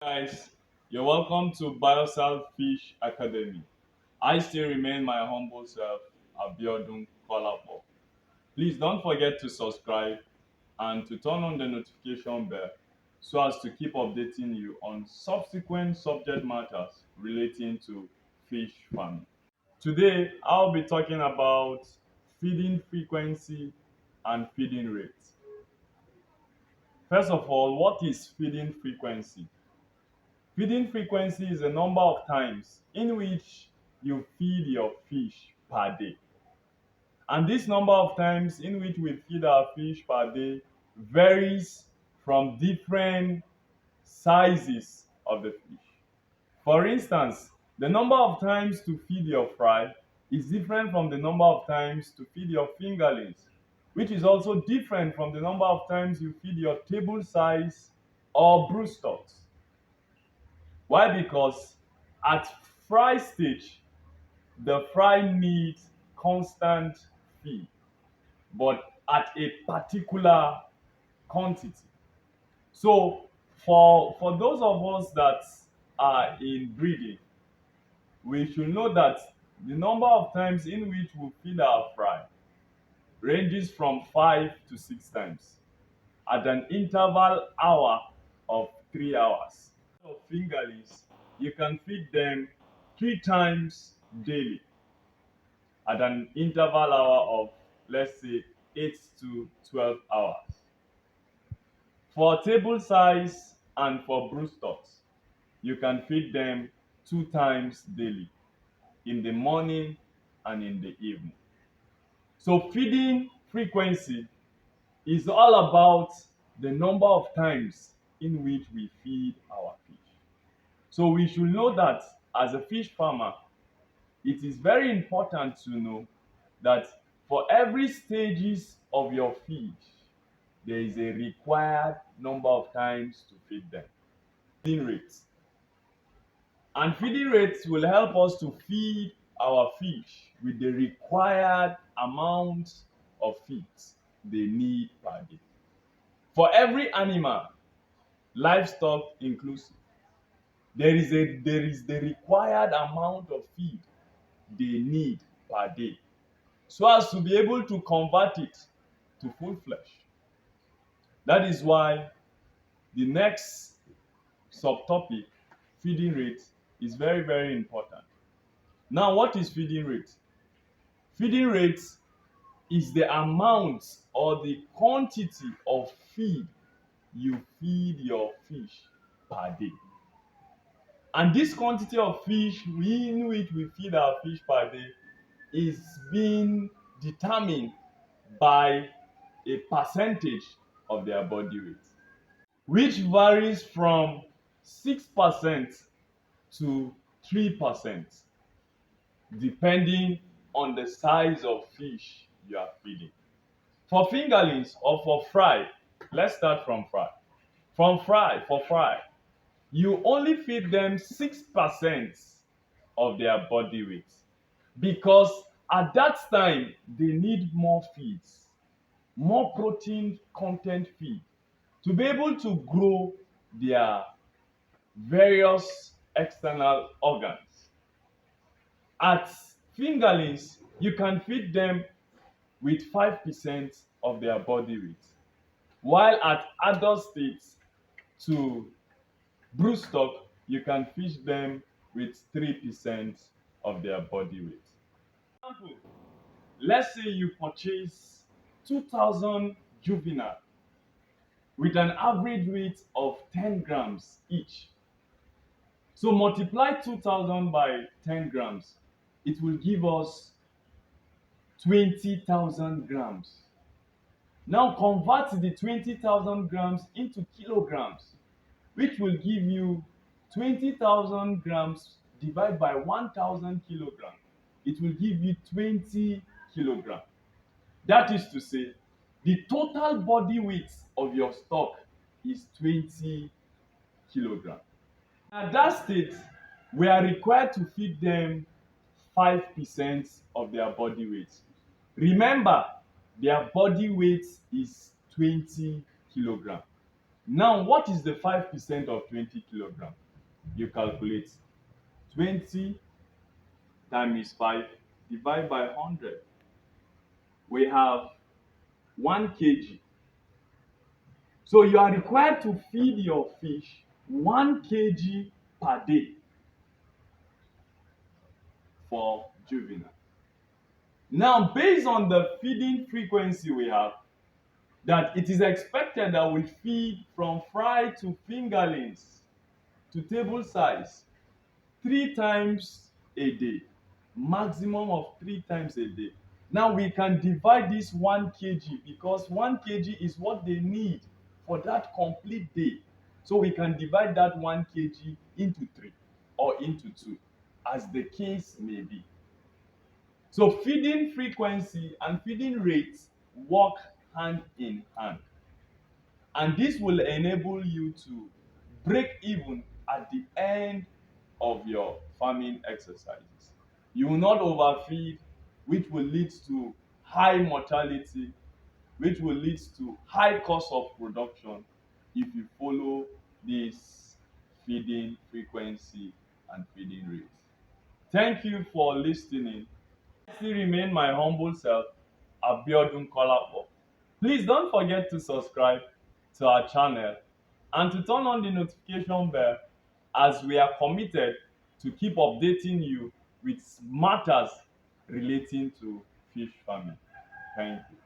Guys, you're welcome to Biosal Fish Academy. I still remain my humble self, Abiodun Kolapo. Please don't forget to subscribe and to turn on the notification bell so as to keep updating you on subsequent subject matters relating to fish farming. Today, I'll be talking about feeding frequency and feeding rate. First of all, what is feeding frequency? Feeding frequency is the number of times in which you feed your fish per day. And this number of times in which we feed our fish per day varies from different sizes of the fish. For instance, the number of times to feed your fry is different from the number of times to feed your fingerlings, which is also different from the number of times you feed your table size or broodstocks. Why? Because at fry stage, the fry needs constant feed, but at a particular quantity. So for those of us that are in breeding, we should know that the number of times in which we feed our fry ranges from 5 to 6 times at an interval hour of 3 hours. Of fingerlings, you can feed them 3 times daily at an interval hour of, let's say, 8 to 12 hours. For table size and for broodstocks, you can feed them 2 times daily in the morning and in the evening. So, feeding frequency is all about the number of times in which we feed our fish. So we should know that as a fish farmer, it is very important to know that for every stages of your fish, there is a required number of times to feed them. Feeding rates. And feeding rates will help us to feed our fish with the required amount of feed they need per day. For every animal, livestock inclusive, there is the required amount of feed they need per day so as to be able to convert it to full flesh. That is why the next subtopic, feeding rate, is very, very important. Now, what is feeding rate? Feeding rate is the amount or the quantity of feed you feed your fish per day. And this quantity of fish in which we feed our fish per day is being determined by a percentage of their body weight, which varies from 6% to 3%, depending on the size of fish you are feeding. For fingerlings or for fry, let's start from fry. For fry, you only feed them 6% of their body weight because at that time they need more feeds, more protein content feed to be able to grow their various external organs. At fingerlings, you can feed them with 5% of their body weight, while at adult states to broodstock, you can feed them with 3% of their body weight. For example, let's say you purchase 2,000 juvenile with an average weight of 10 grams each. So multiply 2,000 by 10 grams, it will give us 20,000 grams. Now convert the 20,000 grams into kilograms, which will give you 20,000 grams divided by 1,000 kilograms. It will give you 20 kilograms. That is to say, the total body weight of your stock is 20 kilograms. At that state, we are required to feed them 5% of their body weight. Remember, their body weight is 20 kilograms. Now, what is the 5% of 20 kilogram? You calculate 20 times 5 divide by 100. We have 1 kg. So you are required to feed your fish 1 kg per day for juvenile. Now, based on the feeding frequency we have, that it is expected that we feed from fry to fingerlings to table size 3 times a day, maximum of 3 times a day. Now we can divide this 1 kg because 1 kg is what they need for that complete day. So we can divide that 1 kg into three or into two, as the case may be. So feeding frequency and feeding rates work hand in hand, and this will enable you to break even at the end of your farming exercises. You will not overfeed, which will lead to high mortality, which will lead to high cost of production if you follow this feeding frequency and feeding rate. Thank you for listening. I still remain my humble self, Abiodun Kolapo. Please don't forget to subscribe to our channel and to turn on the notification bell, as we are committed to keep updating you with matters relating to fish farming. Thank you.